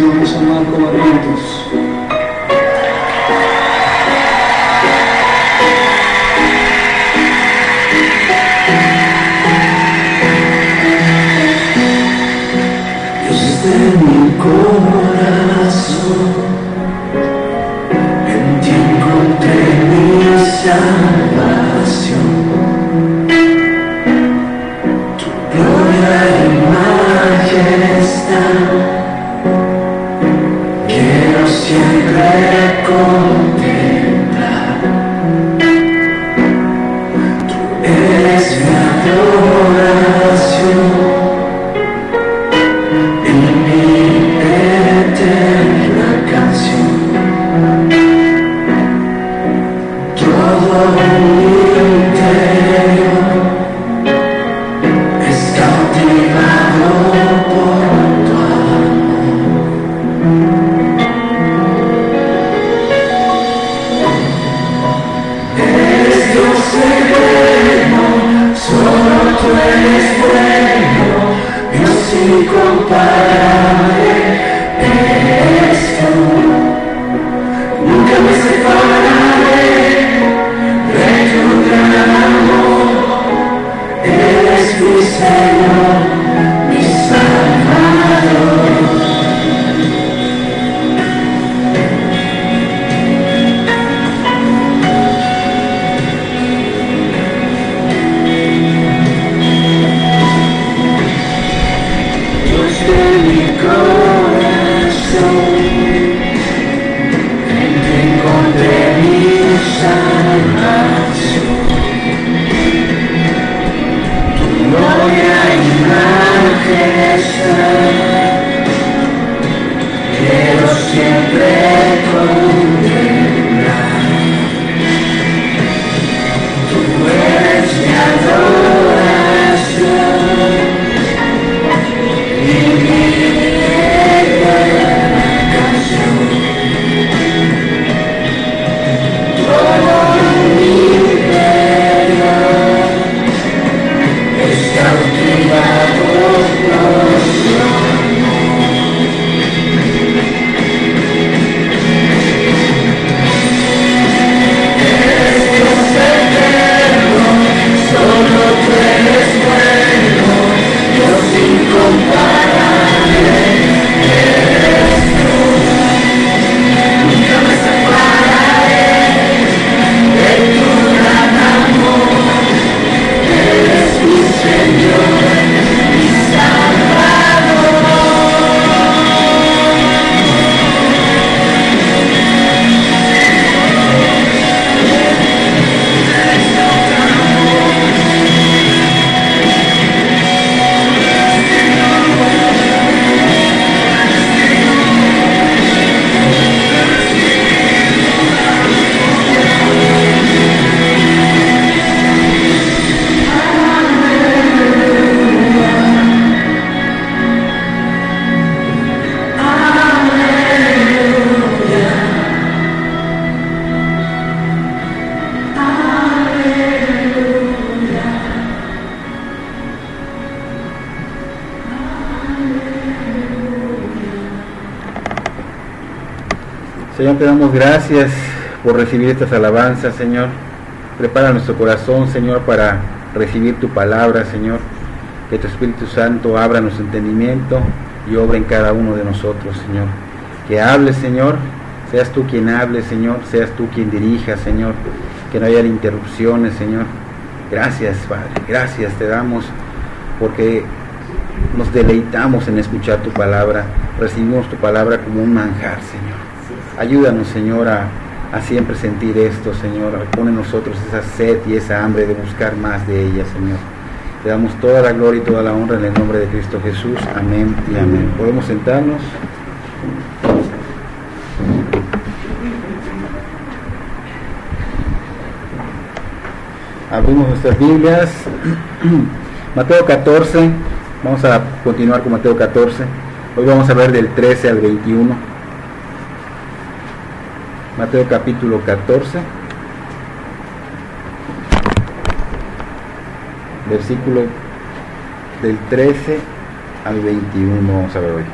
vamos a amar como adultos. De mi corazón, en ti encontré mi salvación. Tu gloria y majestad quiero siempre contemplar. Tú eres mi adoración. Señor, te damos gracias por recibir estas alabanzas, Señor. Prepara nuestro corazón, Señor, para recibir tu palabra, Señor. Que tu Espíritu Santo abra nuestro entendimiento y obra en cada uno de nosotros, Señor. Que hables, Señor, seas tú quien hable, Señor, seas tú quien dirija, Señor. Que no haya interrupciones, Señor. Gracias, Padre, gracias te damos porque nos deleitamos en escuchar tu palabra. Recibimos tu palabra como un manjar, Señor. Ayúdanos, Señor, a siempre sentir esto, Señor. Pone en nosotros esa sed y esa hambre de buscar más de ella, Señor. Te damos toda la gloria y toda la honra en el nombre de Cristo Jesús. Amén y amén. ¿Podemos sentarnos? Abrimos nuestras Biblias. Mateo 14. Vamos a continuar con Mateo 14. Hoy vamos a ver del 13 al 21. Mateo capítulo 14, versículo del 13 al 21, vamos a ver hoy.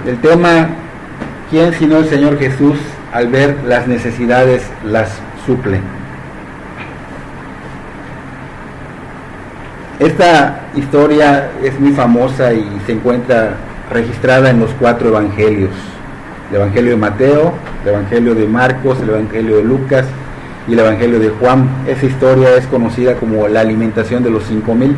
El tema, ¿quién sino el Señor Jesús al ver las necesidades las suple? Esta historia es muy famosa y se encuentra registrada en los 4 evangelios: el Evangelio de Mateo, el Evangelio de Marcos, el Evangelio de Lucas y el Evangelio de Juan. Esa historia es conocida como la alimentación de los 5,000.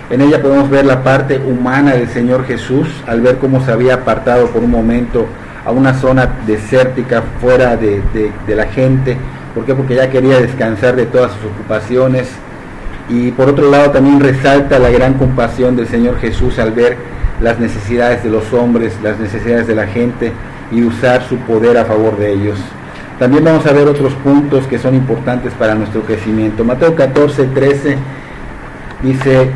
En ella podemos ver la parte humana del Señor Jesús al ver cómo se había apartado por un momento a una zona desértica fuera de la gente. ¿Por qué? Porque ya quería descansar de todas sus ocupaciones. Y por otro lado también resalta la gran compasión del Señor Jesús al ver las necesidades de los hombres, las necesidades de la gente, y usar su poder a favor de ellos. También vamos a ver otros puntos que son importantes para nuestro crecimiento. Mateo 14:13 dice: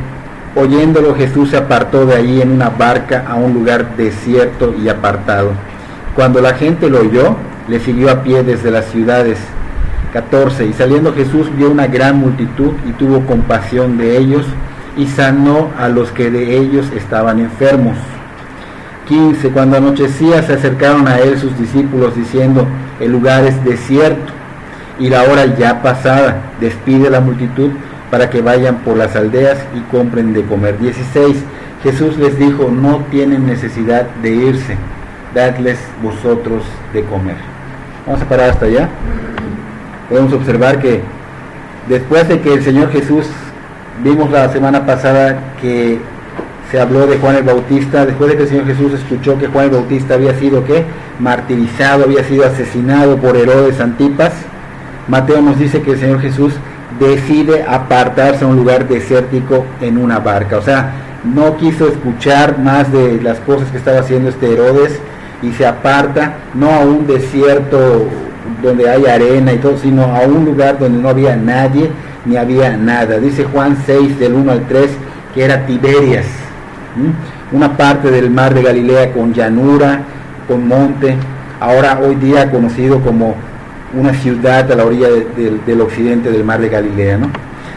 oyéndolo, Jesús se apartó de allí en una barca a un lugar desierto y apartado. Cuando la gente lo oyó, le siguió a pie desde las ciudades. 14. Y saliendo Jesús vio una gran multitud y tuvo compasión de ellos y sanó a los que de ellos estaban enfermos. 15. Cuando anochecía se acercaron a él sus discípulos diciendo: el lugar es desierto y la hora ya pasada, despide a la multitud para que vayan por las aldeas y compren de comer. 16. Jesús les dijo: no tienen necesidad de irse, dadles vosotros de comer. Vamos a parar hasta allá. Podemos observar que después de que el Señor Jesús, vimos la semana pasada que se habló de Juan el Bautista, después de que el Señor Jesús escuchó que Juan el Bautista había sido martirizado, había sido asesinado por Herodes Antipas, Mateo nos dice que el Señor Jesús decide apartarse a un lugar desértico en una barca. O sea, no quiso escuchar más de las cosas que estaba haciendo este Herodes y se aparta, no a un desierto donde hay arena y todo, sino a un lugar donde no había nadie ni había nada. Dice Juan 6 del 1 al 3 que era Tiberias, una parte del mar de Galilea con llanura, con monte, ahora hoy día conocido como una ciudad a la orilla del occidente del mar de Galilea, ¿no?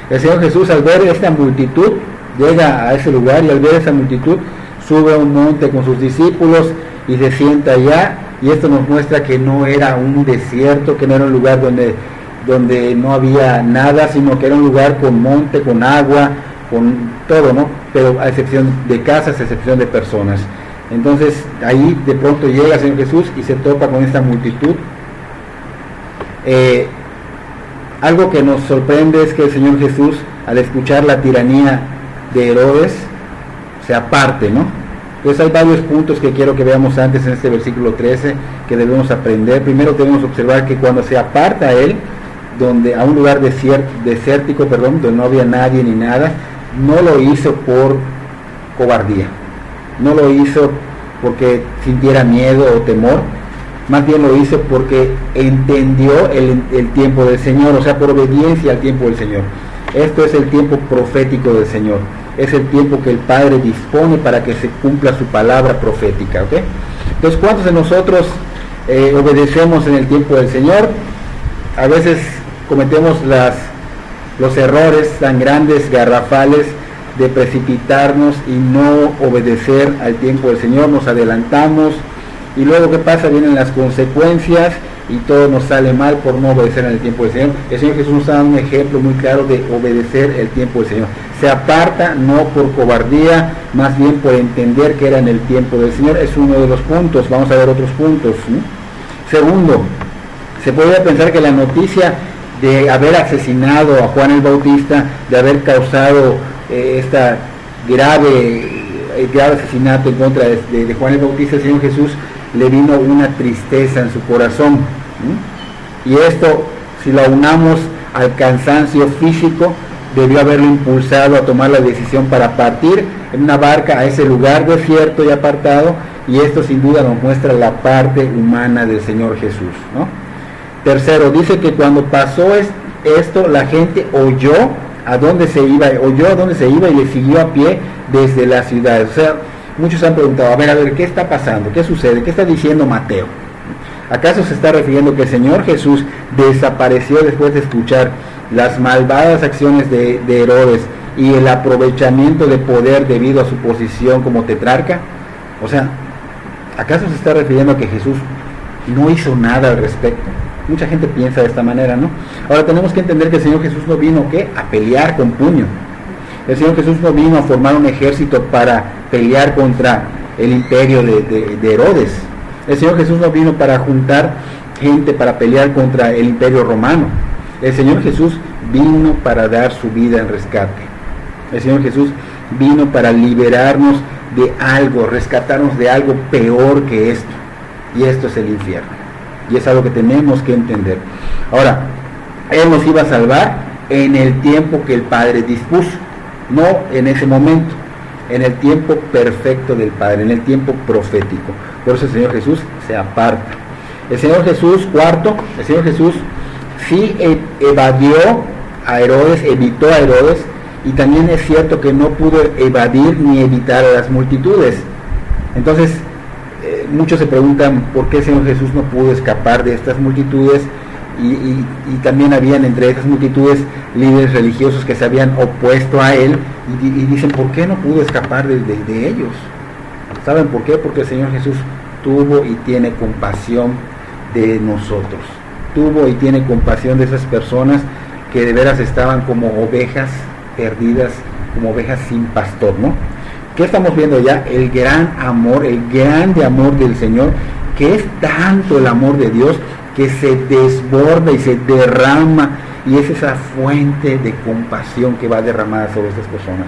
El Señor Jesús, al ver esta multitud, llega a ese lugar, y al ver esa multitud sube a un monte con sus discípulos y se sienta allá. Y esto nos muestra que no era un desierto, que no era un lugar donde no había nada, sino que era un lugar con monte, con agua, con todo, ¿no? Pero a excepción de casas, a excepción de personas. Entonces ahí de pronto llega el Señor Jesús y se topa con esta multitud. Algo que nos sorprende es que el Señor Jesús, al escuchar la tiranía de Herodes, se aparte, ¿no? Entonces hay varios puntos que quiero que veamos antes en este versículo 13 que debemos aprender. Primero debemos observar que cuando se aparta él, a un lugar desértico, donde no había nadie ni nada, no lo hizo por cobardía, no lo hizo porque sintiera miedo o temor, más bien lo hizo porque entendió el tiempo del Señor, o sea, por obediencia al tiempo del Señor. Esto es el tiempo profético del Señor. Es el tiempo que el Padre dispone para que se cumpla su palabra profética, ¿ok? Entonces, ¿cuántos de nosotros obedecemos en el tiempo del Señor? A veces cometemos los errores tan grandes, garrafales, de precipitarnos y no obedecer al tiempo del Señor. Nos adelantamos y luego, ¿qué pasa? Vienen las consecuencias y todo nos sale mal por no obedecer en el tiempo del Señor. El Señor Jesús nos da un ejemplo muy claro de obedecer el tiempo del Señor. Se aparta no por cobardía, más bien por entender que era en el tiempo del Señor. Es uno de los puntos. Vamos a ver otros puntos, ¿no? Segundo, se podría pensar que la noticia de haber asesinado a Juan el Bautista, de haber causado esta grave asesinato en contra de Juan el Bautista, el Señor Jesús le vino una tristeza en su corazón, ¿sí? Y esto, si lo aunamos al cansancio físico, debió haberlo impulsado a tomar la decisión para partir en una barca a ese lugar desierto y apartado, y esto sin duda nos muestra la parte humana del Señor Jesús, ¿no? Tercero, dice que cuando pasó esto, la gente oyó a dónde se iba y le siguió a pie desde la ciudad. O sea, muchos han preguntado, a ver, ¿qué está pasando? ¿Qué sucede? ¿Qué está diciendo Mateo? ¿Acaso se está refiriendo que el Señor Jesús desapareció después de escuchar las malvadas acciones de Herodes y el aprovechamiento de poder debido a su posición como tetrarca? O sea, ¿Acaso se está refiriendo a que Jesús no hizo nada al respecto? Mucha gente piensa de esta manera, ¿no? Ahora tenemos que entender que el Señor Jesús no vino, ¿qué?, a pelear con puño. El Señor Jesús no vino a formar un ejército para pelear contra el imperio de Herodes. El Señor Jesús no vino para juntar gente para pelear contra el imperio romano. El Señor Jesús vino para dar su vida en rescate. El Señor Jesús vino para liberarnos de algo, rescatarnos de algo peor que esto. Y esto es el infierno. Y es algo que tenemos que entender. Ahora, Él nos iba a salvar en el tiempo que el Padre dispuso. No en ese momento, en el tiempo perfecto del Padre, en el tiempo profético. Por eso el Señor Jesús se aparta. El Señor Jesús, cuarto, el Señor Jesús sí evadió a Herodes, evitó a Herodes, y también es cierto que no pudo evadir ni evitar a las multitudes. Entonces, muchos se preguntan por qué el Señor Jesús no pudo escapar de estas multitudes, y también habían entre esas multitudes líderes religiosos que se habían opuesto a Él, y dicen, ¿por qué no pudo escapar de ellos? ¿Saben por qué? Porque el Señor Jesús tuvo y tiene compasión de nosotros, tuvo y tiene compasión de esas personas que de veras estaban como ovejas perdidas, como ovejas sin pastor, ¿no? ¿Qué estamos viendo ya? El gran amor, el grande amor del Señor, que es tanto el amor de Dios que se desborda y se derrama, y es esa fuente de compasión que va derramada sobre estas personas.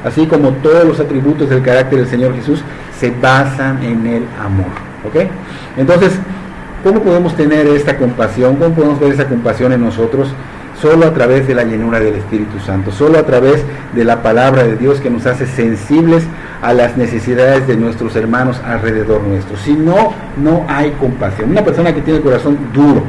Así como todos los atributos del carácter del Señor Jesús se basan en el amor, ¿ok? Entonces, ¿cómo podemos tener esta compasión? ¿Cómo podemos ver esa compasión en nosotros? Solo a través de la llenura del Espíritu Santo, solo a través de la palabra de Dios, que nos hace sensibles a las necesidades de nuestros hermanos alrededor nuestro. Si no, no hay compasión. Una persona que tiene el corazón duro,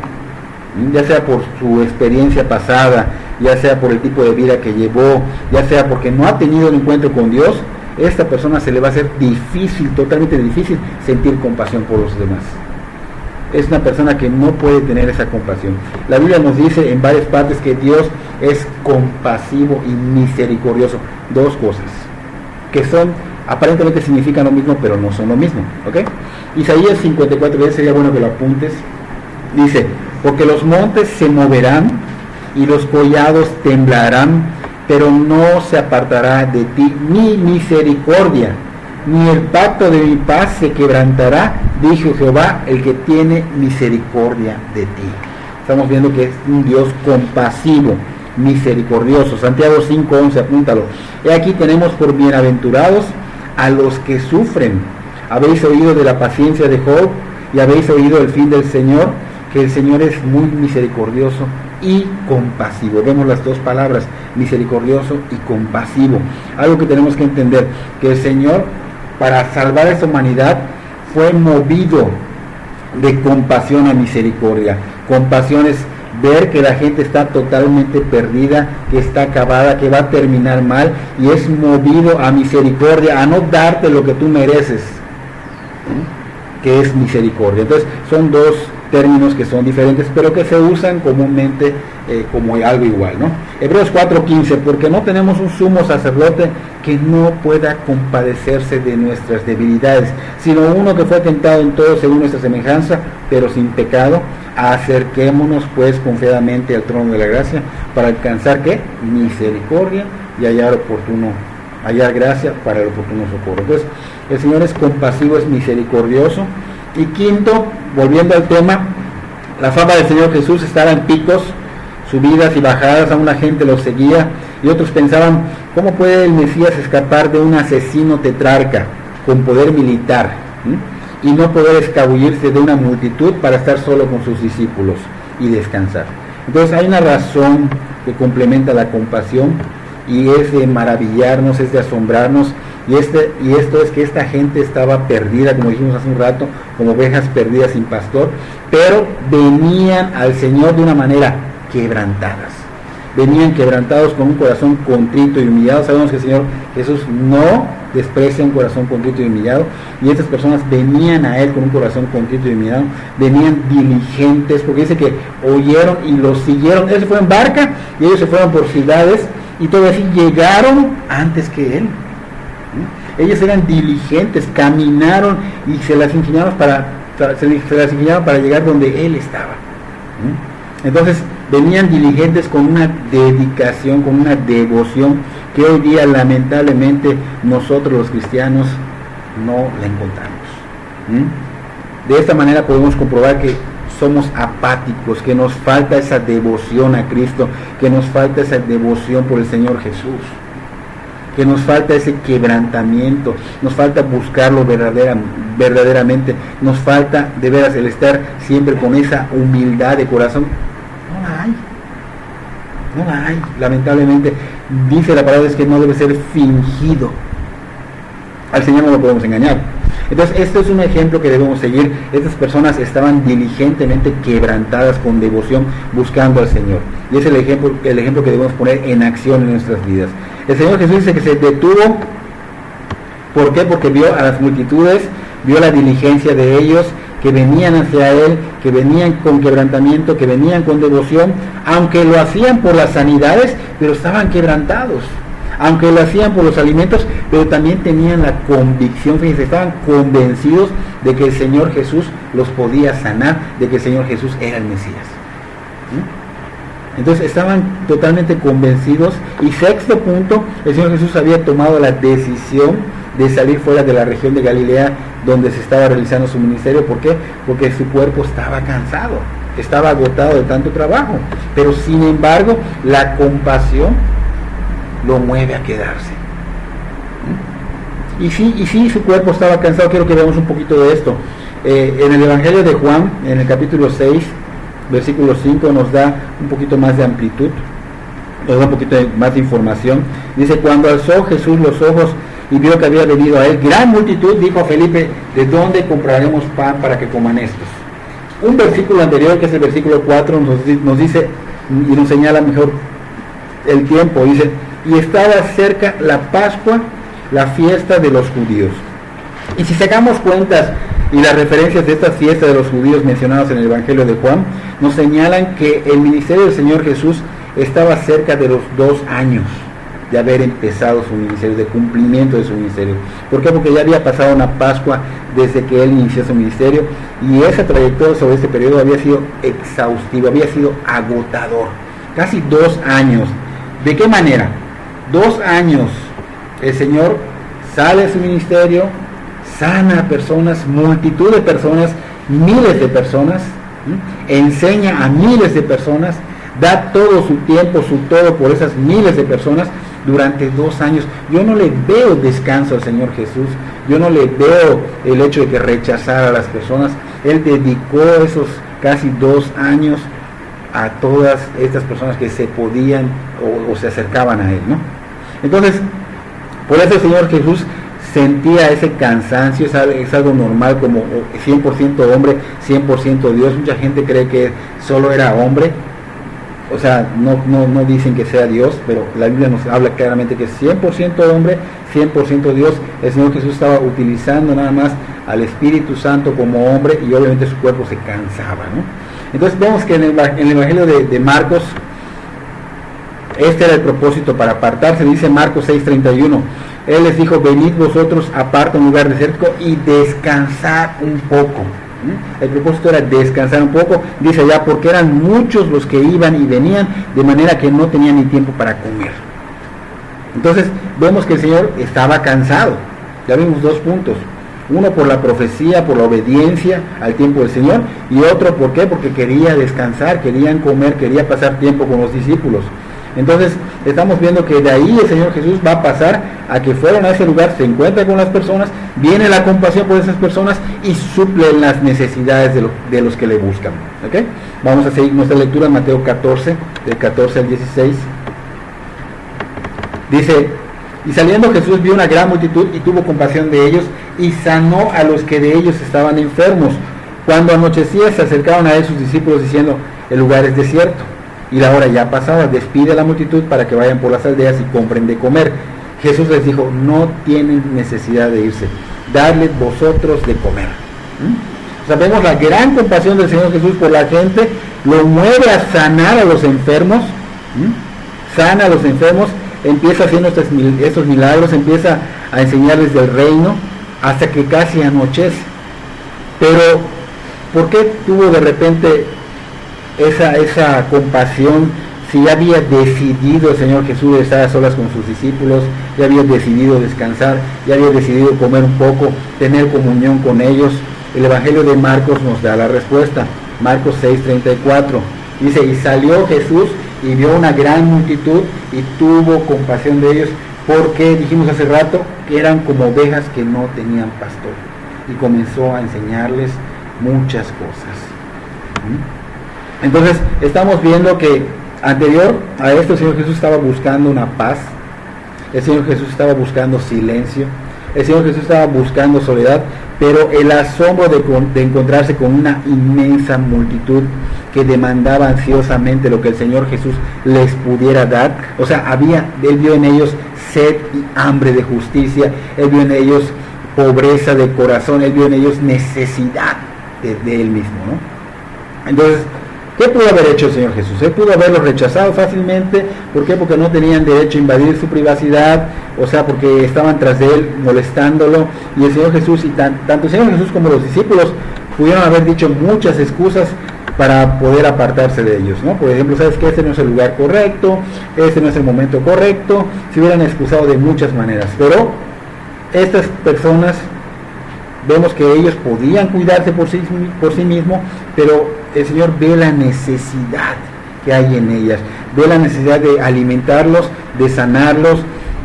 ya sea por su experiencia pasada, ya sea por el tipo de vida que llevó, ya sea porque no ha tenido un encuentro con Dios, esta persona se le va a hacer difícil, totalmente difícil, sentir compasión por los demás. Es una persona que no puede tener esa compasión. La Biblia nos dice en varias partes que Dios es compasivo y misericordioso. Dos cosas que son, aparentemente significan lo mismo, pero no son lo mismo, ¿ok? Isaías 54, sería bueno que lo apuntes. Dice, porque los montes se moverán y los collados temblarán, pero no se apartará de ti mi misericordia, ni el pacto de mi paz se quebrantará, dijo Jehová, el que tiene misericordia de ti. Estamos viendo que es un Dios compasivo, misericordioso. Santiago 5:11, apúntalo. He aquí tenemos por bienaventurados a los que sufren. Habéis oído de la paciencia de Job, y habéis oído el fin del Señor, que el Señor es muy misericordioso y compasivo. Vemos las dos palabras, misericordioso y compasivo. Algo que tenemos que entender, que el Señor, para salvar a esta humanidad, fue movido de compasión a misericordia. Compasión es ver que la gente está totalmente perdida, que está acabada, que va a terminar mal, y es movido a misericordia, a no darte lo que tú mereces, que es misericordia. Entonces son dos términos que son diferentes, pero que se usan comúnmente como algo igual, ¿no? Hebreos 4:15, porque no tenemos un sumo sacerdote que no pueda compadecerse de nuestras debilidades, sino uno que fue tentado en todo según nuestra semejanza, pero sin pecado. Acerquémonos pues confiadamente al trono de la gracia para alcanzar, ¿qué? Misericordia y hallar gracia para el oportuno socorro. Entonces, el Señor es compasivo, es misericordioso. Y quinto, volviendo al tema, la fama del Señor Jesús estaba en picos, subidas y bajadas. A una gente lo seguía y otros pensaban, ¿cómo puede el Mesías escapar de un asesino tetrarca con poder militar y no poder escabullirse de una multitud para estar solo con sus discípulos y descansar? Entonces hay una razón que complementa la compasión, y es de maravillarnos, es de asombrarnos, y esto es que esta gente estaba perdida, como dijimos hace un rato, como ovejas perdidas sin pastor, pero venían al Señor de una manera quebrantadas. Venían quebrantados con un corazón contrito y humillado. Sabemos que el Señor Jesús no desprecia un corazón contrito y humillado, y estas personas venían a Él con un corazón contrito y humillado, venían diligentes, porque dice que oyeron y los siguieron. Él se fue en barca y ellos se fueron por ciudades, y todavía así llegaron antes que Él. Ellos eran diligentes, caminaron y se las ingeniaron para llegar donde Él estaba. Entonces venían diligentes con una dedicación, con una devoción que hoy día lamentablemente nosotros los cristianos no la encontramos. De esta manera podemos comprobar que somos apáticos, que nos falta esa devoción a Cristo, que nos falta esa devoción por el Señor Jesús, que nos falta ese quebrantamiento, nos falta buscarlo verdaderamente, nos falta de veras el estar siempre con esa humildad de corazón. No la hay, lamentablemente. Dice la palabra es que no debe ser fingido. Al Señor no lo podemos engañar. Entonces este es un ejemplo que debemos seguir. Estas personas estaban diligentemente quebrantadas con devoción buscando al Señor, y es el ejemplo que debemos poner en acción en nuestras vidas. El Señor Jesús dice que se detuvo. ¿Por qué? Porque vio a las multitudes, vio la diligencia de ellos, que venían hacia Él, que venían con quebrantamiento, que venían con devoción, aunque lo hacían por las sanidades, pero estaban quebrantados. Aunque lo hacían por los alimentos, pero también tenían la convicción, fíjense, estaban convencidos de que el Señor Jesús los podía sanar, de que el Señor Jesús era el Mesías. Entonces estaban totalmente convencidos. Y sexto punto, el Señor Jesús había tomado la decisión de salir fuera de la región de Galilea donde se estaba realizando su ministerio. ¿Por qué? Porque su cuerpo estaba cansado, estaba agotado de tanto trabajo, pero sin embargo la compasión lo mueve a quedarse. Y sí, su cuerpo estaba cansado. Quiero que veamos un poquito de esto. En el Evangelio de Juan, en el capítulo 6, versículo 5, nos da un poquito más de amplitud, nos da un poquito más de información. Dice: cuando alzó Jesús los ojos y vio que había venido a él gran multitud, dijo a Felipe: ¿de dónde compraremos pan para que coman estos? Un versículo anterior, que es el versículo 4, nos dice y nos señala mejor el tiempo. Dice: y estaba cerca la Pascua, la fiesta de los judíos. Y si sacamos cuentas y las referencias de estas fiestas de los judíos mencionadas en el Evangelio de Juan, nos señalan que el ministerio del Señor Jesús estaba cerca de los 2 años de haber empezado su ministerio, de cumplimiento de su ministerio. ¿Por qué? Porque ya había pasado una Pascua desde que él inició su ministerio, y esa trayectoria sobre este periodo había sido exhaustivo, había sido agotador. Casi 2 años. ¿De qué manera? 2 años el Señor sale de su ministerio, sana a personas, multitud de personas, miles de personas, enseña a miles de personas, da todo su tiempo, su todo por esas miles de personas durante 2 años. Yo no le veo descanso al Señor Jesús, yo no le veo el hecho de que rechazara a las personas. Él dedicó esos casi 2 años a todas estas personas que se podían o se acercaban a él, ¿no? Entonces, por eso el Señor Jesús sentía ese cansancio. Es algo normal, como 100% hombre, 100% Dios. Mucha gente cree que solo era hombre, o sea, no dicen que sea Dios, pero la Biblia nos habla claramente que es 100% hombre, 100% Dios. El Señor Jesús estaba utilizando nada más al Espíritu Santo como hombre, y obviamente su cuerpo se cansaba, ¿no? Entonces vemos que en el Evangelio de Marcos, este era el propósito para apartarse. Dice Marcos 6:31, Él les dijo: venid vosotros aparte a un lugar desértico y descansad un poco. El propósito era descansar un poco. Dice allá: porque eran muchos los que iban y venían, de manera que no tenían ni tiempo para comer. Entonces vemos que el Señor estaba cansado. Ya vimos 2 puntos. Uno por la profecía, por la obediencia al tiempo del Señor, y otro, ¿por qué? Porque quería descansar, querían comer, quería pasar tiempo con los discípulos. Entonces estamos viendo que de ahí el Señor Jesús va a pasar a que fueron a ese lugar, se encuentra con las personas, viene la compasión por esas personas y suple las necesidades de los que le buscan. ¿Okay? Vamos a seguir nuestra lectura en Mateo 14, del 14 al 16. Dice: y saliendo Jesús vio una gran multitud y tuvo compasión de ellos y sanó a los que de ellos estaban enfermos. Cuando anochecía se acercaron a él sus discípulos diciendo: el lugar es desierto y la hora ya pasada, despide a la multitud para que vayan por las aldeas y compren de comer. Jesús les dijo: no tienen necesidad de irse, dadles vosotros de comer. O sea, vemos la gran compasión del Señor Jesús por la gente, lo mueve a sanar a los enfermos, sana a los enfermos, empieza haciendo estos milagros, empieza a enseñarles del reino hasta que casi anochece. Pero, ¿por qué tuvo de repente esa compasión si ya había decidido el Señor Jesús estar a solas con sus discípulos, ya había decidido descansar, ya había decidido comer un poco, tener comunión con ellos? El Evangelio de Marcos nos da la respuesta. Marcos 6:34 dice: y salió Jesús y vio una gran multitud y tuvo compasión de ellos, porque dijimos hace rato que eran como ovejas que no tenían pastor, y comenzó a enseñarles muchas cosas. Entonces estamos viendo que anterior a esto el Señor Jesús estaba buscando una paz, el Señor Jesús estaba buscando silencio, el Señor Jesús estaba buscando soledad, pero el asombro de encontrarse con una inmensa multitud que demandaba ansiosamente lo que el Señor Jesús les pudiera dar. O sea, Él vio en ellos sed y hambre de justicia, Él vio en ellos pobreza de corazón, Él vio en ellos necesidad de Él mismo, ¿no? Entonces, ¿qué pudo haber hecho el Señor Jesús? Él pudo haberlos rechazado fácilmente. ¿Por qué? Porque no tenían derecho a invadir su privacidad, o sea, porque estaban tras de Él molestándolo. Y el Señor Jesús, y tanto el Señor Jesús como los discípulos, pudieron haber dicho muchas excusas para poder apartarse de ellos, ¿no? Por ejemplo, ¿sabes qué? Este no es el lugar correcto, este no es el momento correcto. Se hubieran excusado de muchas maneras, pero estas personas, vemos que ellos podían cuidarse por sí mismos, pero el Señor ve la necesidad que hay en ellas, ve la necesidad de alimentarlos, de sanarlos,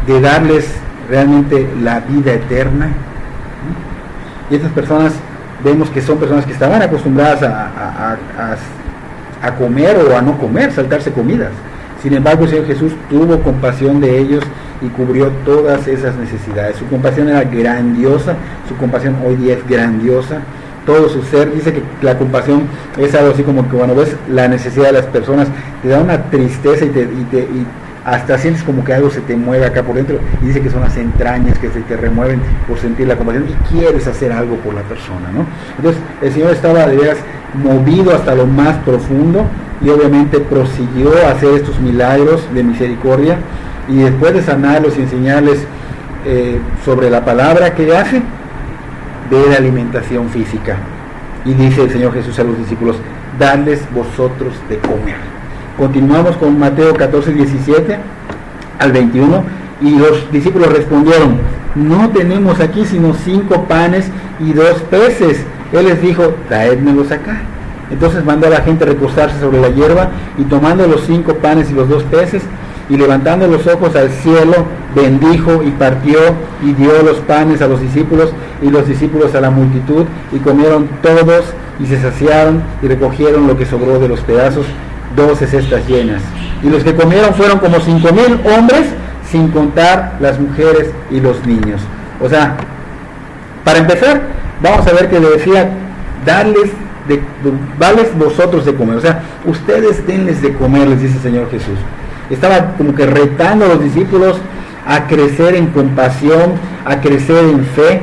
de darles realmente la vida eterna. Y estas personas, vemos que son personas que estaban acostumbradas a comer o a no comer, saltarse comidas. Sin embargo, el Señor Jesús tuvo compasión de ellos y cubrió todas esas necesidades. Su compasión era grandiosa, su compasión hoy día es grandiosa. Todo su ser, dice que la compasión es algo así como que cuando ves la necesidad de las personas, te da una tristeza y hasta sientes como que algo se te mueve acá por dentro, y dice que son las entrañas que se te remueven por sentir la compasión y quieres hacer algo por la persona, ¿no? Entonces el Señor estaba de veras movido hasta lo más profundo, y obviamente prosiguió a hacer estos milagros de misericordia, y después de sanarlos y enseñarles sobre la palabra que hace, de alimentación física. Y dice el Señor Jesús a los discípulos: dadles vosotros de comer. Continuamos con Mateo 14:17 al 21, y los discípulos respondieron: no tenemos aquí sino 5 panes y 2 peces. Él les dijo: traédmelos acá. Entonces mandó a la gente recostarse sobre la hierba, y tomando los 5 panes y los 2 peces, y levantando los ojos al cielo, bendijo y partió, y dio los panes a los discípulos, y los discípulos a la multitud, y comieron todos, y se saciaron, y recogieron lo que sobró de los pedazos, 12 cestas llenas. Y los que comieron fueron como 5,000 hombres, sin contar las mujeres y los niños. O sea, para empezar, vamos a ver que le decía: darles vosotros de comer. O sea, ustedes denles de comer, les dice el Señor Jesús. Estaba como que retando a los discípulos a crecer en compasión, a crecer en fe.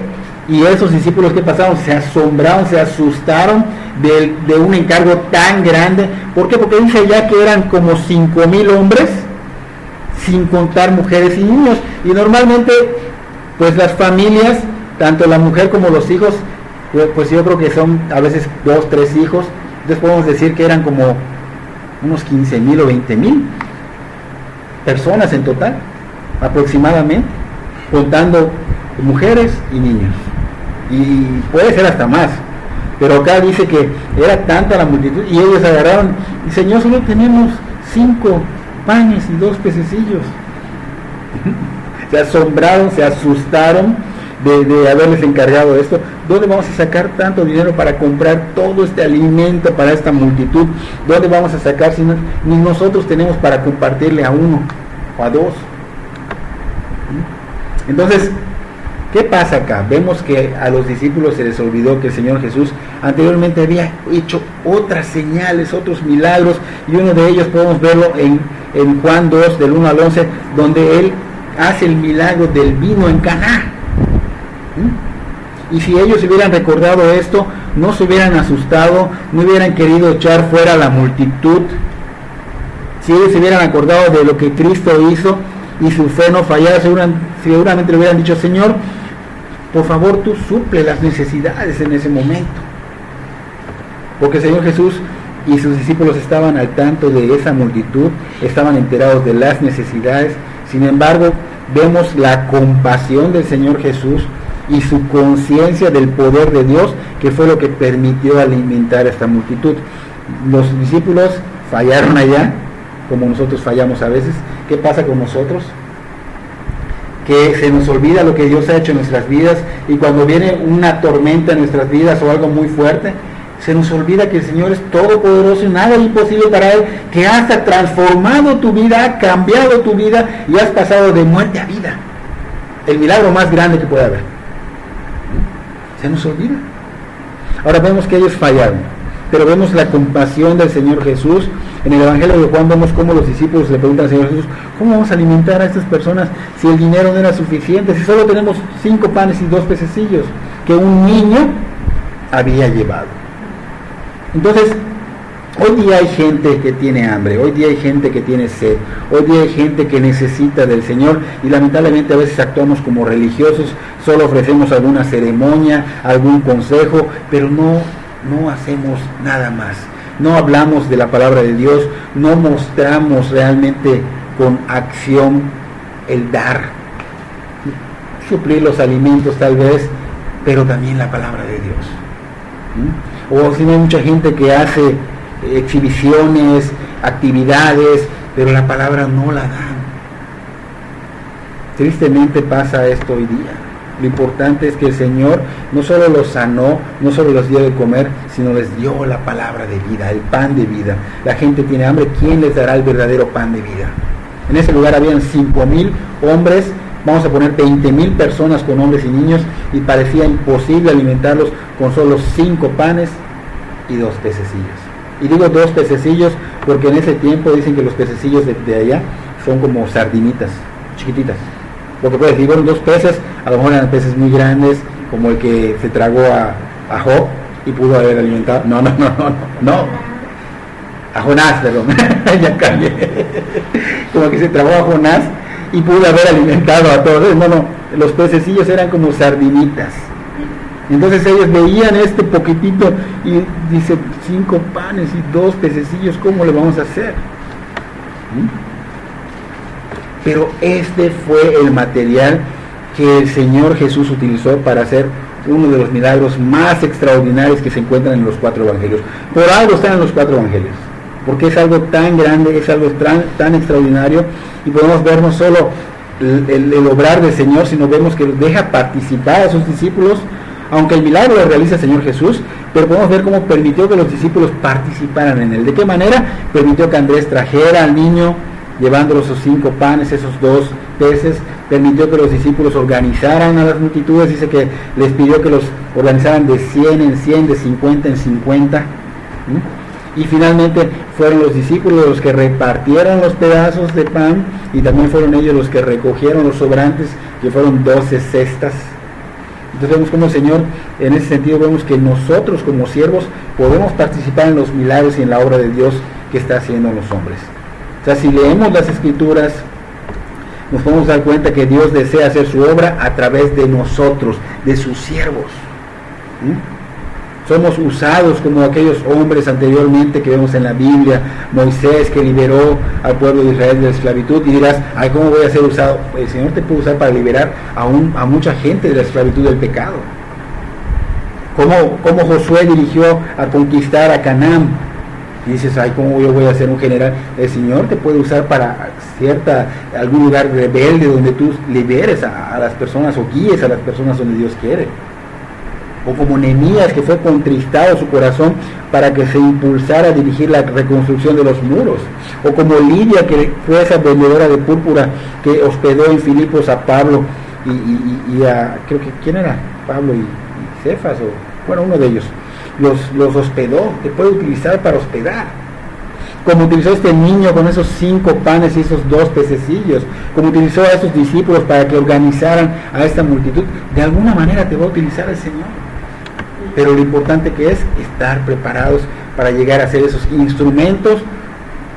Y esos discípulos, ¿qué pasaron? Se asombraron, se asustaron de un encargo tan grande. ¿Por qué? Porque dice ya que eran como 5,000 hombres, sin contar mujeres y niños. Y normalmente, pues las familias, tanto la mujer como los hijos, pues yo creo que son a veces 2, 3 hijos. Entonces podemos decir que eran como unos 15,000 o 20,000 personas en total, aproximadamente, contando mujeres y niños. Y puede ser hasta más, pero acá dice que era tanta la multitud, y ellos agarraron: y Señor, solo tenemos 5 panes y 2 pececillos. Se asombraron, se asustaron de haberles encargado esto. ¿Dónde vamos a sacar tanto dinero para comprar todo este alimento para esta multitud? ¿Dónde vamos a sacar si ni nosotros tenemos para compartirle a 1 o a 2? Entonces, ¿qué pasa acá? Vemos que a los discípulos se les olvidó que el Señor Jesús anteriormente había hecho otras señales, otros milagros, y uno de ellos podemos verlo en Juan 2, del 1 al 11, donde Él hace el milagro del vino en Caná. Y si ellos hubieran recordado esto, no se hubieran asustado, no hubieran querido echar fuera a la multitud. Si ellos se hubieran acordado de lo que Cristo hizo, y su fe no fallara, seguramente le hubieran dicho: Señor, por favor tú suple las necesidades en ese momento. Porque el Señor Jesús y sus discípulos estaban al tanto de esa multitud, estaban enterados de las necesidades. Sin embargo, vemos la compasión del Señor Jesús y su conciencia del poder de Dios, que fue lo que permitió alimentar a esta multitud. Los discípulos fallaron allá, como nosotros fallamos a veces. ¿Qué pasa con nosotros? Que se nos olvida lo que Dios ha hecho en nuestras vidas, y cuando viene una tormenta en nuestras vidas o algo muy fuerte, se nos olvida que el Señor es todopoderoso y nada es imposible para Él, que ha hasta transformado tu vida, ha cambiado tu vida y has pasado de muerte a vida. El milagro más grande que puede haber. Se nos olvida. Ahora vemos que ellos fallaron, pero vemos la compasión del Señor Jesús. En el Evangelio de Juan vemos cómo los discípulos le preguntan al Señor Jesús: ¿cómo vamos a alimentar a estas personas si el dinero no era suficiente, si solo tenemos 5 panes y 2 pececillos que un niño había llevado? Entonces, hoy día hay gente que tiene hambre, hoy día hay gente que tiene sed, hoy día hay gente que necesita del Señor, y lamentablemente a veces actuamos como religiosos, solo ofrecemos alguna ceremonia, algún consejo, pero no hacemos nada más. No hablamos de la palabra de Dios, no mostramos realmente con acción el dar, suplir los alimentos tal vez, pero también la palabra de Dios. O si no, hay mucha gente que hace exhibiciones, actividades, pero la palabra no la dan. Tristemente pasa esto hoy día. Lo importante es que el Señor no solo los sanó, no solo los dio de comer, sino les dio la palabra de vida, el pan de vida. La gente tiene hambre, ¿quién les dará el verdadero pan de vida? En ese lugar habían 5,000 hombres, vamos a poner 20,000 personas con hombres y niños, y parecía imposible alimentarlos con solo 5 panes y 2 pececillos. Y digo 2 pececillos porque en ese tiempo dicen que los pececillos de allá son como sardinitas, chiquititas. Porque puede decir, bueno, 2 peces, a lo mejor eran peces muy grandes, como el que se tragó a Job y pudo haber alimentado. No. A Jonás, perdón, ya cambié. Como que se tragó a Jonás y pudo haber alimentado a todos. No, los pececillos eran como sardinitas. Entonces ellos veían este poquitito y dice: 5 panes y 2 pececillos, ¿cómo le vamos a hacer? Pero este fue el material que el Señor Jesús utilizó para hacer uno de los milagros más extraordinarios que se encuentran en los 4 evangelios. Por algo están en los 4 evangelios, porque es algo tan grande, es algo tan extraordinario, y podemos ver no solo el obrar del Señor, sino vemos que deja participar a sus discípulos, aunque el milagro lo realiza el Señor Jesús, pero podemos ver cómo permitió que los discípulos participaran en él. ¿De qué manera? Permitió que Andrés trajera al niño, llevándole esos 5 panes, esos 2 peces, permitió que los discípulos organizaran a las multitudes, dice que les pidió que los organizaran de 100 en 100, de 50 en 50, y finalmente fueron los discípulos los que repartieron los pedazos de pan, y también fueron ellos los que recogieron los sobrantes, que fueron 12 cestas. Entonces vemos como el Señor, en ese sentido vemos que nosotros como siervos podemos participar en los milagros y en la obra de Dios que está haciendo en los hombres. O sea, si leemos las Escrituras, nos podemos dar cuenta que Dios desea hacer su obra a través de nosotros, de sus siervos. Somos usados como aquellos hombres anteriormente que vemos en la Biblia, Moisés, que liberó al pueblo de Israel de la esclavitud, y dirás: ay, ¿cómo voy a ser usado? El Señor te puede usar para liberar a mucha gente de la esclavitud del pecado. Como Josué dirigió a conquistar a Canaán, y dices: ay, ¿cómo yo voy a ser un general? El Señor te puede usar para algún lugar rebelde donde tú liberes a las personas, o guíes a las personas donde Dios quiere. O como Nehemías, que fue contristado su corazón para que se impulsara a dirigir la reconstrucción de los muros. O como Lidia, que fue esa vendedora de púrpura que hospedó en Filipos a Pablo y a, creo que, ¿quién era? Pablo y Cefas, o bueno, uno de ellos. Los hospedó, te puede utilizar para hospedar. Como utilizó este niño con esos 5 panes y esos 2 pececillos, como utilizó a esos discípulos para que organizaran a esta multitud, de alguna manera te va a utilizar el Señor. Pero lo importante que es estar preparados para llegar a ser esos instrumentos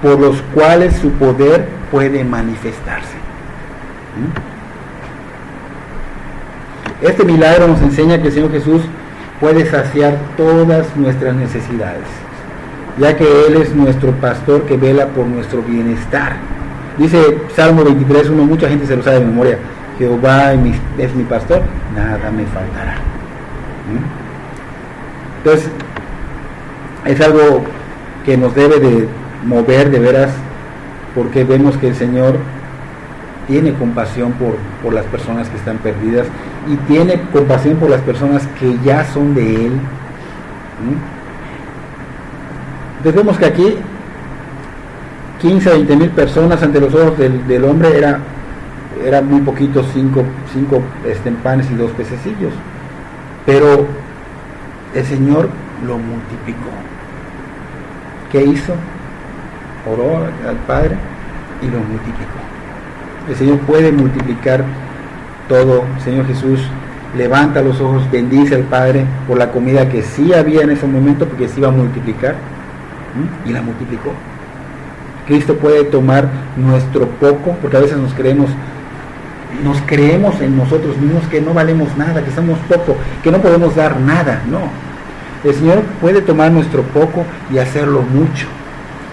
por los cuales su poder puede manifestarse. Este milagro nos enseña que el Señor Jesús puede saciar todas nuestras necesidades, ya que Él es nuestro pastor que vela por nuestro bienestar. Dice Salmo 23:1, mucha gente se lo sabe de memoria: Jehová es mi pastor, nada me faltará. Entonces, es algo que nos debe de mover de veras, porque vemos que el Señor tiene compasión por las personas que están perdidas y tiene compasión por las personas que ya son de Él. Entonces vemos que aquí 15 a 20 mil personas ante los ojos del hombre era muy poquito, 5 panes y 2 pececillos, pero el Señor lo multiplicó. ¿Qué hizo? Oró al Padre y lo multiplicó. El Señor puede multiplicar todo. El Señor Jesús levanta los ojos, bendice al Padre por la comida que sí había en ese momento, porque se iba a multiplicar, y la multiplicó. Cristo puede tomar nuestro poco, porque a veces nos creemos en nosotros mismos que no valemos nada, que somos poco, que no podemos dar nada. No, el Señor puede tomar nuestro poco y hacerlo mucho.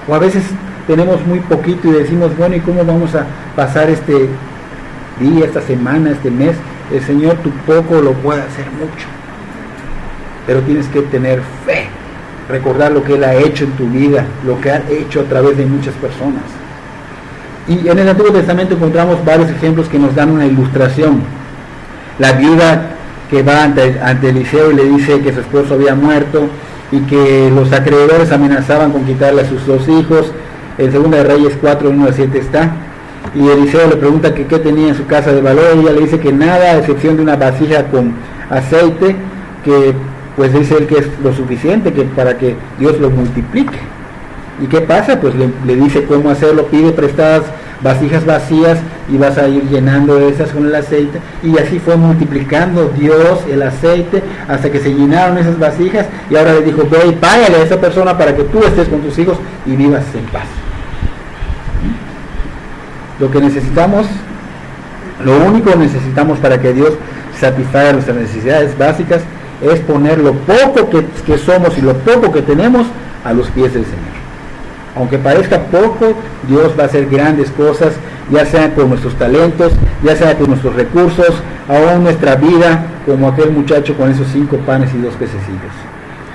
O a veces tenemos muy poquito y decimos, bueno, ¿y cómo vamos a pasar este día, esta semana, este mes? El Señor tu poco lo puede hacer mucho, pero tienes que tener fe, recordar lo que Él ha hecho en tu vida, lo que ha hecho a través de muchas personas. Y en el Antiguo Testamento encontramos varios ejemplos que nos dan una ilustración. La viuda que va ante Eliseo y le dice que su esposo había muerto y que los acreedores amenazaban con quitarle a sus 2 hijos. En 2 de Reyes 4:1-7 está. Y Eliseo le pregunta que qué tenía en su casa de valor, y ella le dice que nada, a excepción de una vasija con aceite, que pues dice él que es lo suficiente para que Dios lo multiplique. ¿Y qué pasa? Pues le dice cómo hacerlo, pide prestadas vasijas vacías y vas a ir llenando esas con el aceite, y así fue multiplicando Dios el aceite hasta que se llenaron esas vasijas, y ahora le dijo, ve y págale a esa persona para que tú estés con tus hijos y vivas en paz. Lo que necesitamos, lo único que necesitamos para que Dios satisfaga nuestras necesidades básicas es poner lo poco que somos y lo poco que tenemos a los pies del Señor. Aunque parezca poco, Dios va a hacer grandes cosas, ya sea con nuestros talentos, ya sea con nuestros recursos, aún nuestra vida, como aquel muchacho con esos 5 panes y 2 pececillos.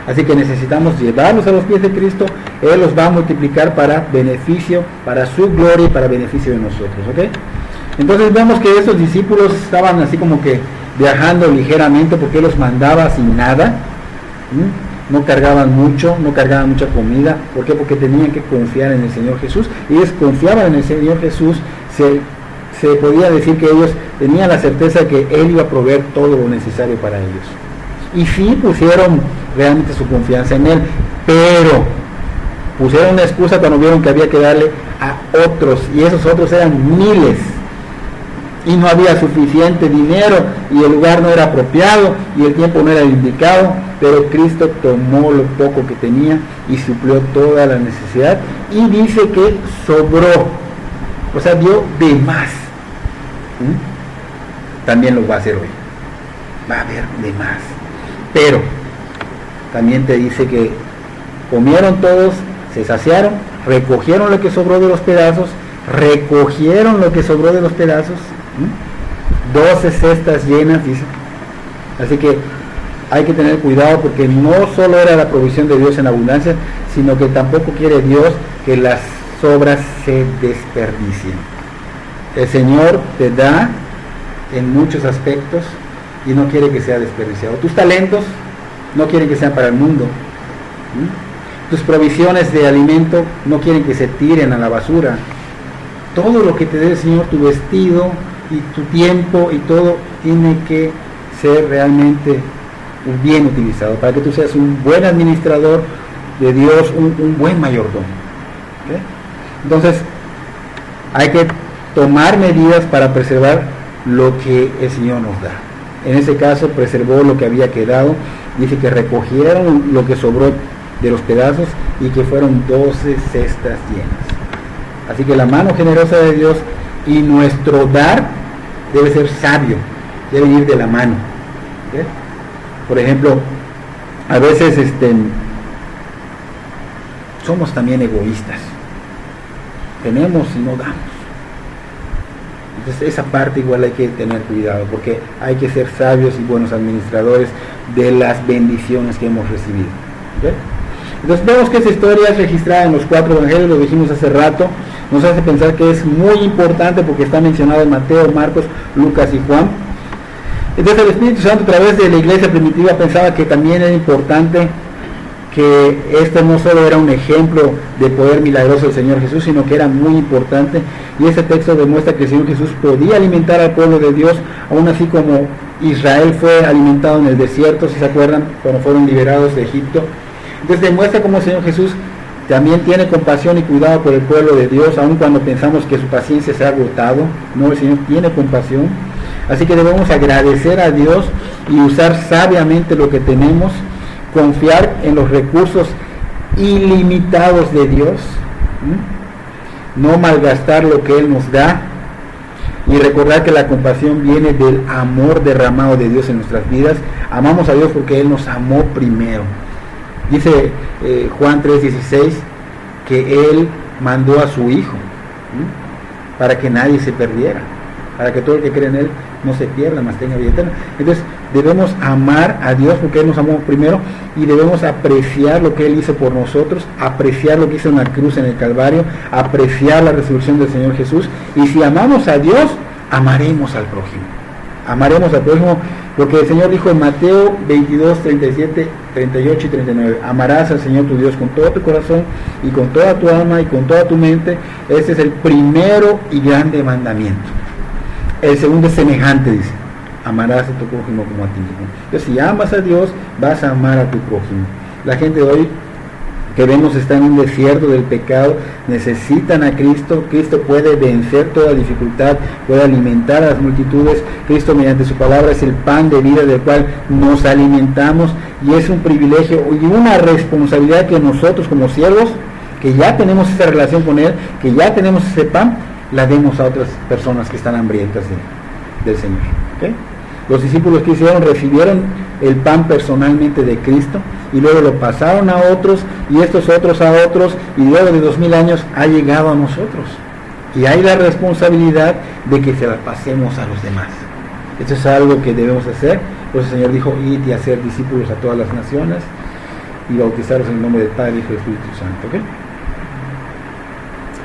Así que necesitamos llevarlos a los pies de Cristo. Él los va a multiplicar para beneficio, para su gloria y para beneficio de nosotros, ¿ok? Entonces vemos que esos discípulos estaban así como que viajando ligeramente, porque Él los mandaba sin nada. No cargaban mucho, no cargaban mucha comida. ¿Por qué? Porque tenían que confiar en el Señor Jesús. Y ellos confiaban en el Señor Jesús. Se podía decir que ellos tenían la certeza de que Él iba a proveer todo lo necesario para ellos. Y sí pusieron realmente su confianza en Él, pero pusieron una excusa cuando vieron que había que darle a otros, y esos otros eran miles, y no había suficiente dinero, y el lugar no era apropiado, y el tiempo no era el indicado, pero Cristo tomó lo poco que tenía y suplió toda la necesidad, y dice que sobró, o sea, dio de más. También lo va a hacer hoy, va a haber de más, pero también te dice que comieron todos, se saciaron, recogieron lo que sobró de los pedazos, 12 cestas llenas, dice. Así que hay que tener cuidado, porque no solo era la provisión de Dios en abundancia, sino que tampoco quiere Dios que las sobras se desperdicien. El Señor te da en muchos aspectos y no quiere que sea desperdiciado. Tus talentos no quieren que sean para el mundo. Tus provisiones de alimento no quieren que se tiren a la basura. Todo lo que te dé el Señor, tu vestido y tu tiempo y todo, tiene que ser realmente bien utilizado para que tú seas un buen administrador de Dios, un buen mayordomo. ¿Okay? Entonces hay que tomar medidas para preservar lo que el Señor nos da. En ese caso preservó lo que había quedado. Dice que recogieron lo que sobró de los pedazos y que fueron 12 cestas llenas. Así que la mano generosa de Dios y nuestro dar debe ser sabio, debe ir de la mano. ¿Okay? Por ejemplo, a veces somos también egoístas, tenemos y no damos. Entonces esa parte igual hay que tener cuidado, porque hay que ser sabios y buenos administradores de las bendiciones que hemos recibido. ¿Okay? Entonces vemos que esa historia es registrada en los 4 evangelios, lo dijimos hace rato, nos hace pensar que es muy importante porque está mencionado en Mateo, Marcos, Lucas y Juan. Entonces el Espíritu Santo, a través de la iglesia primitiva, pensaba que también era importante que este no solo era un ejemplo de poder milagroso del Señor Jesús, sino que era muy importante, y ese texto demuestra que el Señor Jesús podía alimentar al pueblo de Dios, aún así como Israel fue alimentado en el desierto, si se acuerdan, cuando fueron liberados de Egipto. Entonces demuestra cómo el Señor Jesús también tiene compasión y cuidado por el pueblo de Dios, aun cuando pensamos que su paciencia se ha agotado. No, el Señor tiene compasión. Así que debemos agradecer a Dios y usar sabiamente lo que tenemos, confiar en los recursos ilimitados de Dios, no malgastar lo que Él nos da, y recordar que la compasión viene del amor derramado de Dios en nuestras vidas. Amamos a Dios porque Él nos amó primero. Dice Juan 3:16 que Él mandó a su Hijo para que nadie se perdiera, para que todo el que cree en Él no se pierda, mas tenga vida eterna. Entonces debemos amar a Dios porque Él nos amó primero, y debemos apreciar lo que Él hizo por nosotros, apreciar lo que hizo en la cruz, en el Calvario, apreciar la resurrección del Señor Jesús. Y si amamos a Dios, amaremos al prójimo. Amaremos al prójimo, porque el Señor dijo en Mateo 22, 37, 38 y 39, amarás al Señor tu Dios con todo tu corazón y con toda tu alma y con toda tu mente. Ese es el primero y grande mandamiento. El segundo es semejante, dice, amarás a tu prójimo como a ti mismo. Entonces, si amas a Dios, vas a amar a tu prójimo. La gente de hoy que vemos está en un desierto del pecado, necesitan a Cristo. Cristo puede vencer toda dificultad, puede alimentar a las multitudes. Cristo, mediante su palabra, es el pan de vida del cual nos alimentamos, y es un privilegio y una responsabilidad que nosotros como siervos, que ya tenemos esa relación con Él, que ya tenemos ese pan, la demos a otras personas que están hambrientas del Señor. ¿Okay? Los discípulos que hicieron, recibieron el pan personalmente de Cristo, y luego lo pasaron a otros, y estos otros a otros, y luego de 2000 años ha llegado a nosotros, y hay la responsabilidad de que se la pasemos a los demás. Esto es algo que debemos hacer. Por eso el Señor dijo: id y hacer discípulos a todas las naciones y bautizarlos en el nombre del Padre, Hijo y Espíritu Santo. ¿Okay?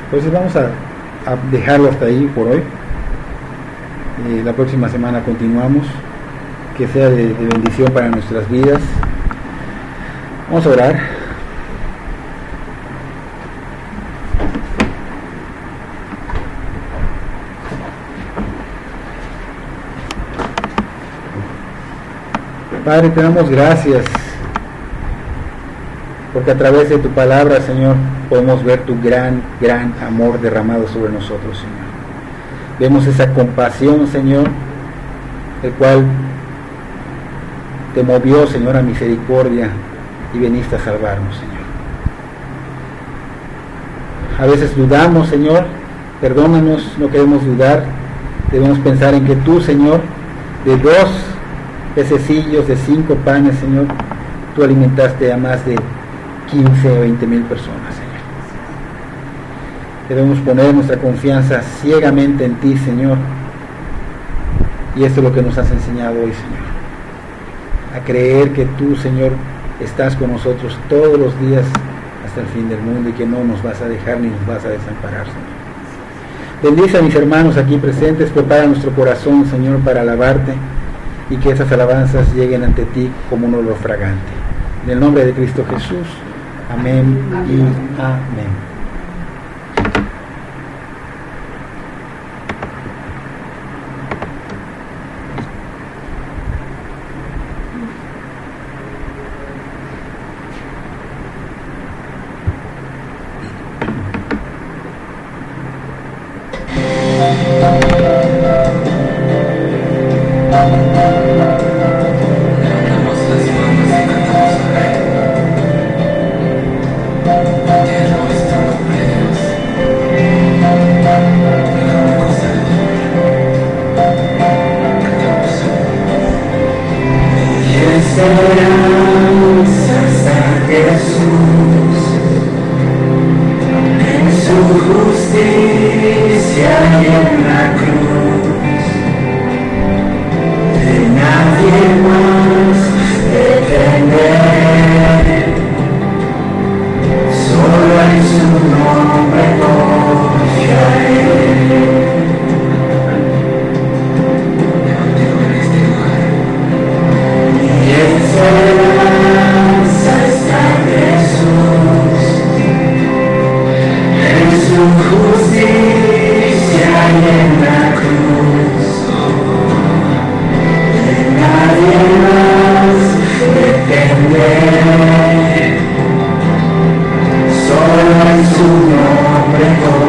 Entonces vamos a dejarlo hasta ahí por hoy. La próxima semana continuamos. Que sea de bendición para nuestras vidas. Vamos a orar. Padre, te damos gracias porque a través de tu palabra, Señor, podemos ver tu gran amor derramado sobre nosotros, Señor. Vemos esa compasión, Señor, el cual te movió, Señor, a misericordia, y veniste a salvarnos, Señor. A veces dudamos, Señor, perdónanos, no queremos dudar. Debemos pensar en que tú, Señor, de 2 pececillos, de 5 panes, Señor, tú alimentaste a más de 15 o 20 mil personas, Señor. Debemos poner nuestra confianza ciegamente en ti, Señor, y esto es lo que nos has enseñado hoy, Señor, a creer que tú, Señor, estás con nosotros todos los días hasta el fin del mundo, y que no nos vas a dejar ni nos vas a desamparar, Señor. Bendice a mis hermanos aquí presentes, prepara nuestro corazón, Señor, para alabarte, y que esas alabanzas lleguen ante ti como un olor fragante. En el nombre de Cristo Jesús, amén y amén. hay en la cruz, de nadie más depender, solo en su nombre confiaré. Mi esperanza está en Jesús, en su justicia y en la cruz, de nadie más depender, solo en su nombre confiaré.